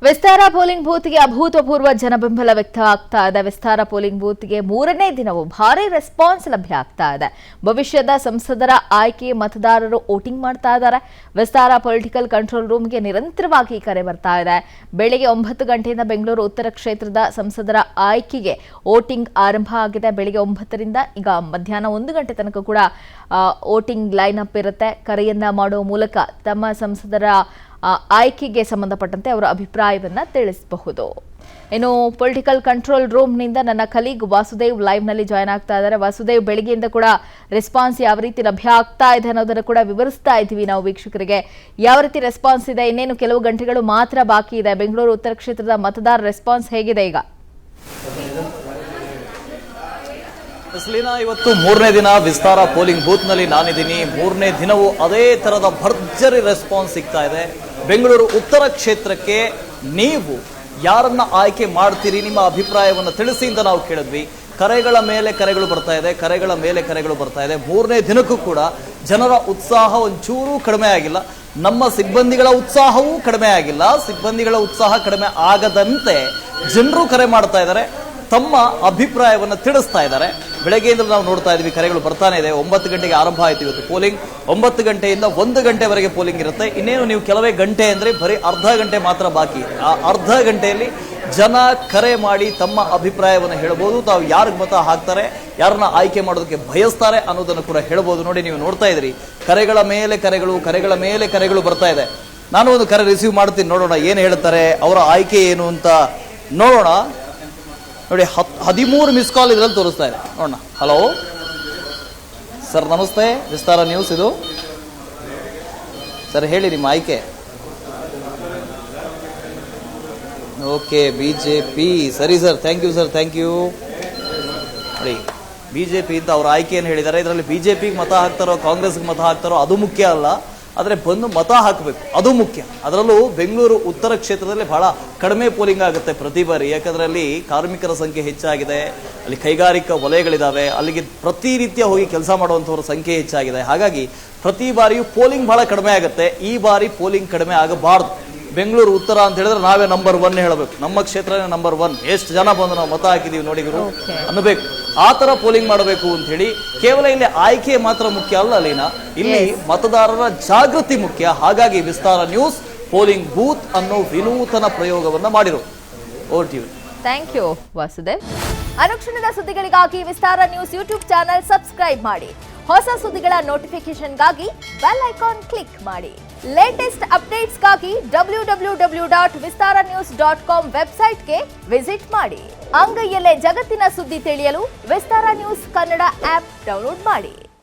ವಿಸ್ತಾರ polling ಬೂತ್ಗೆ ಅಭೂತಪೂರ್ವ ಜನಬೆಂಬಲ ವ್ಯಕ್ತವಾಗ್ತಾ ಇದೆ. ವಿಸ್ತಾರ polling ಬೂತ್ಗೆ ಮೂರನೇ ದಿನವೂ ಭಾರಿ ರೆಸ್ಪಾನ್ಸ್ ಲಭ್ಯ ಆಗ್ತಾ ಇದೆ. ಭವಿಷ್ಯದ ಸಂಸದರ ಆಯ್ಕೆ ಮತದಾರರು ವೋಟಿಂಗ್ ಮಾಡ್ತಾ ಇದ್ದಾರೆ. ವಿಸ್ತಾರ ಪೊಲಿಟಿಕಲ್ ಕಂಟ್ರೋಲ್ ರೂಮ್ಗೆ ನಿರಂತರವಾಗಿ ಕರೆ ಬರ್ತಾ ಇದೆ. ಬೆಳಗ್ಗೆ 9 ಗಂಟೆಯಿಂದ ಬೆಂಗಳೂರು ಉತ್ತರ ಕ್ಷೇತ್ರದ ಸಂಸದರ ಆಯ್ಕೆಗೆ ವೋಟಿಂಗ್ ಆರಂಭ ಆಗಿದೆ. ಬೆಳಗ್ಗೆ 9ರಿಂದ ಈಗ ಮಧ್ಯಾಹ್ನ 1 ಗಂಟೆ ತನಕ ಕೂಡ ವೋಟಿಂಗ್ ಲೈನ್ ಅಪ್ ಇರುತ್ತೆ. ಕರೆಯನ್ನ ಮಾಡುವ ಮೂಲಕ ತಮ್ಮ ಸಂಸದರ ಆಯ್ಕೆಗೆ ಸಂಬಂಧಪಟ್ಟಂತೆ ಅವರ ಅಭಿಪ್ರಾಯವನ್ನ ತಿಳಿಸಬಹುದು. ಇನ್ನು ಪೊಲಿಟಿಕಲ್ ಕಂಟ್ರೋಲ್ ರೂಮ್ನಿಂದ ನನ್ನ ಕಲೀಗ್ ವಾಸುದೇವ್ ಲೈವ್ನಲ್ಲಿ ಜಾಯ್ನ್ ಆಗ್ತಾ ಇದ್ದಾರೆ. ವಾಸುದೇವ್, ಬೆಳಗ್ಗೆಯಿಂದ ಕೂಡ ರೆಸ್ಪಾನ್ಸ್ ಯಾವ ರೀತಿ ಲಭ್ಯ ಆಗ್ತಾ ಇದೆ ಅನ್ನೋದನ್ನು ಕೂಡ ವಿವರಿಸ್ತಾ ಇದ್ದೀವಿ ನಾವು ವೀಕ್ಷಕರಿಗೆ. ಯಾವ ರೀತಿ ರೆಸ್ಪಾನ್ಸ್ ಇದೆ? ಇನ್ನೇನು ಕೆಲವು ಗಂಟೆಗಳು ಮಾತ್ರ ಬಾಕಿ ಇದೆ. ಬೆಂಗಳೂರು ಉತ್ತರ ಕ್ಷೇತ್ರದ ಮತದಾರ ರೆಸ್ಪಾನ್ಸ್ ಹೇಗಿದೆ ಈಗ? ಸ್ಲೀನಾ, ಇವತ್ತು ಮೂರನೇ ದಿನ ವಿಸ್ತಾರ ಪೋಲಿಂಗ್ ಬೂತ್ ನಲ್ಲಿ ನಾನಿದ್ದೀನಿ. ಮೂರನೇ ದಿನವೂ ಅದೇ ತರದ ಭರ್ಜರಿ ರೆಸ್ಪಾನ್ಸ್ ಸಿಗ್ತಾ ಇದೆ. ಬೆಂಗಳೂರು ಉತ್ತರ ಕ್ಷೇತ್ರಕ್ಕೆ ನೀವು ಯಾರನ್ನ ಆಯ್ಕೆ ಮಾಡ್ತೀರಿ, ನಿಮ್ಮ ಅಭಿಪ್ರಾಯವನ್ನು ತಿಳಿಸಿ ಅಂತ ನಾವು ಕೇಳಿದ್ವಿ. ಕರೆಗಳ ಮೇಲೆ ಕರೆಗಳು ಬರ್ತಾ ಇದೆ. ಮೂರನೇ ದಿನಕ್ಕೂ ಕೂಡ ಜನರ ಉತ್ಸಾಹ ಒಂಚೂರು ಕಡಿಮೆ ಆಗಿಲ್ಲ. ನಮ್ಮ ಸಿಬ್ಬಂದಿಗಳ ಉತ್ಸಾಹವೂ ಕಡಿಮೆ ಆಗಿಲ್ಲ. ಸಿಬ್ಬಂದಿಗಳ ಉತ್ಸಾಹ ಕಡಿಮೆ ಆಗದಂತೆ ಜನರು ಕರೆ ಮಾಡ್ತಾ ಇದ್ದಾರೆ, ತಮ್ಮ ಅಭಿಪ್ರಾಯವನ್ನು ತಿಳಿಸ್ತಾ ಇದ್ದಾರೆ. ಬೆಳಗ್ಗೆಯಿಂದ ನಾವು ನೋಡ್ತಾ ಇದ್ವಿ, ಕರೆಗಳು ಬರ್ತಾನೆ ಇದೆ. 9 ಗಂಟೆಗೆ ಆರಂಭ ಆಯ್ತು ಇವತ್ತು ಪೋಲಿಂಗ್. 9 ಗಂಟೆಯಿಂದ 1 ಗಂಟೆವರೆಗೆ ಪೋಲಿಂಗ್ ಇರುತ್ತೆ. ಇನ್ನೇನು ನೀವು ಕೆಲವೇ ಗಂಟೆ ಅಂದ್ರೆ ಬರೀ ಅರ್ಧ ಗಂಟೆ ಮಾತ್ರ ಬಾಕಿ. ಆ ಅರ್ಧ ಗಂಟೆಯಲ್ಲಿ ಜನ ಕರೆ ಮಾಡಿ ತಮ್ಮ ಅಭಿಪ್ರಾಯವನ್ನು ಹೇಳಬಹುದು. ತಾವು ಯಾರಿಗೆ ಮತ ಹಾಕ್ತಾರೆ, ಯಾರನ್ನ ಆಯ್ಕೆ ಮಾಡೋದಕ್ಕೆ ಬಯಸ್ತಾರೆ ಅನ್ನೋದನ್ನು ಕೂಡ ಹೇಳಬಹುದು. ನೋಡಿ, ನೀವು ನೋಡ್ತಾ ಇದ್ರಿ, ಕರೆಗಳ ಮೇಲೆ ಕರೆಗಳು ಬರ್ತಾ ಇದೆ. ನಾನು ಒಂದು ಕರೆ ರಿಸೀವ್ ಮಾಡ್ತೀನಿ, ನೋಡೋಣ ಏನು ಹೇಳ್ತಾರೆ, ಅವರ ಆಯ್ಕೆ ಏನು ಅಂತ ನೋಡೋಣ. ನೋಡಿ, 13 ಮಿಸ್ ಕಾಲ್ ಇದರಲ್ಲಿ ತೋರಿಸ್ತಾ ಇದೆ. ನೋಡೋಣ. ಹಲೋ ಸರ್, ನಮಸ್ತೆ. ವಿಸ್ತಾರ ನ್ಯೂಸ್ ಇದು. ಸರ್ ಹೇಳಿ ನಿಮ್ಮ ಆಯ್ಕೆ. Okay, BJP. ಸರಿ sir, thank you sir, thank you. ನೋಡಿ, ಬಿಜೆಪಿ ಅಂತ ಅವ್ರ ಆಯ್ಕೆ ಏನು ಹೇಳಿದ್ದಾರೆ. ಇದರಲ್ಲಿ ಬಿಜೆಪಿಗೆ ಮತ ಹಾಕ್ತಾರೋ ಕಾಂಗ್ರೆಸ್ಗೆ ಮತ ಹಾಕ್ತಾರೋ ಅದು ಮುಖ್ಯ ಅಲ್ಲ, ಆದರೆ ಬಂದು ಮತ ಹಾಕಬೇಕು, ಅದು ಮುಖ್ಯ. ಅದರಲ್ಲೂ ಬೆಂಗಳೂರು ಉತ್ತರ ಕ್ಷೇತ್ರದಲ್ಲಿ ಬಹಳ ಕಡಿಮೆ ಪೋಲಿಂಗ್ ಆಗುತ್ತೆ ಪ್ರತಿ ಬಾರಿ. ಯಾಕಂದ್ರೆ ಅಲ್ಲಿ ಕಾರ್ಮಿಕರ ಸಂಖ್ಯೆ ಹೆಚ್ಚಾಗಿದೆ, ಅಲ್ಲಿ ಕೈಗಾರಿಕಾ ವಲಯಗಳಿದಾವೆ, ಅಲ್ಲಿಗೆ ಪ್ರತಿನಿತ್ಯ ಹೋಗಿ ಕೆಲಸ ಮಾಡುವಂಥವ್ರ ಸಂಖ್ಯೆ ಹೆಚ್ಚಾಗಿದೆ. ಹಾಗಾಗಿ ಪ್ರತಿ ಬಾರಿಯೂ ಪೋಲಿಂಗ್ ಬಹಳ ಕಡಿಮೆ ಆಗುತ್ತೆ. ಈ ಬಾರಿ ಪೋಲಿಂಗ್ ಕಡಿಮೆ ಆಗಬಾರ್ದು. ಬೆಂಗಳೂರು ಉತ್ತರ ಅಂತ ಹೇಳಿದ್ರೆ ನಾವೇ ನಂಬರ್ 1 ಹೇಳಬೇಕು, ನಮ್ಮ ಕ್ಷೇತ್ರನೇ ನಂಬರ್ 1. ಎಷ್ಟು ಜನ ಬಂದು ನಾವು ಮತ ಹಾಕಿದೀವಿ ನೋಡಿದ್ರು ಅನ್ನಬೇಕು. ಆ ತರ ಪೋಲಿಂಗ್ ಮಾಡಬೇಕು ಅಂತ ಹೇಳಿ. ಕೇವಲ ಇಲ್ಲಿ ಆಯ್ಕೆ ಮಾತ್ರ ಮುಖ್ಯ ಅಲ್ಲ ಲೀನಾ, ಇಲ್ಲಿ ಮತದಾರರ ಜಾಗೃತಿ ಮುಖ್ಯ. ಹಾಗಾಗಿ ವಿಸ್ತಾರ ನ್ಯೂಸ್ ಪೋಲಿಂಗ್ ಬೂತ್ ಅನ್ನೋ ವಿನೂತನ ಪ್ರಯೋಗವನ್ನ ಮಾಡಿರೋ. Thank you Vasudev. ಅನುಕ್ಷಣದ ಸುದ್ದಿಗಳಿಗಾಗಿ Vistara news YouTube channel subscribe ಮಾಡಿ. ಹೊಸ ಸುದ್ದಿಗಳ ನೋಟಿಫಿಕೇಶನ್ಗಾಗಿ ಬೆಲ್ ಐಕಾನ್ ಕ್ಲಿಕ್ ಮಾಡಿ. ಲೇಟೆಸ್ಟ್ ಅಪ್ಡೇಟ್ಸ್ಗಾಗಿ www.vistaranews.com ವೆಬ್ಸೈಟ್ಗೆ ವಿಸಿಟ್ ಮಾಡಿ. ಅಂಗೈಯಲ್ಲೇ ಜಗತ್ತಿನ ಸುದ್ದಿ ತಿಳಿಯಲು Vistara news Kannada app download ಮಾಡಿ.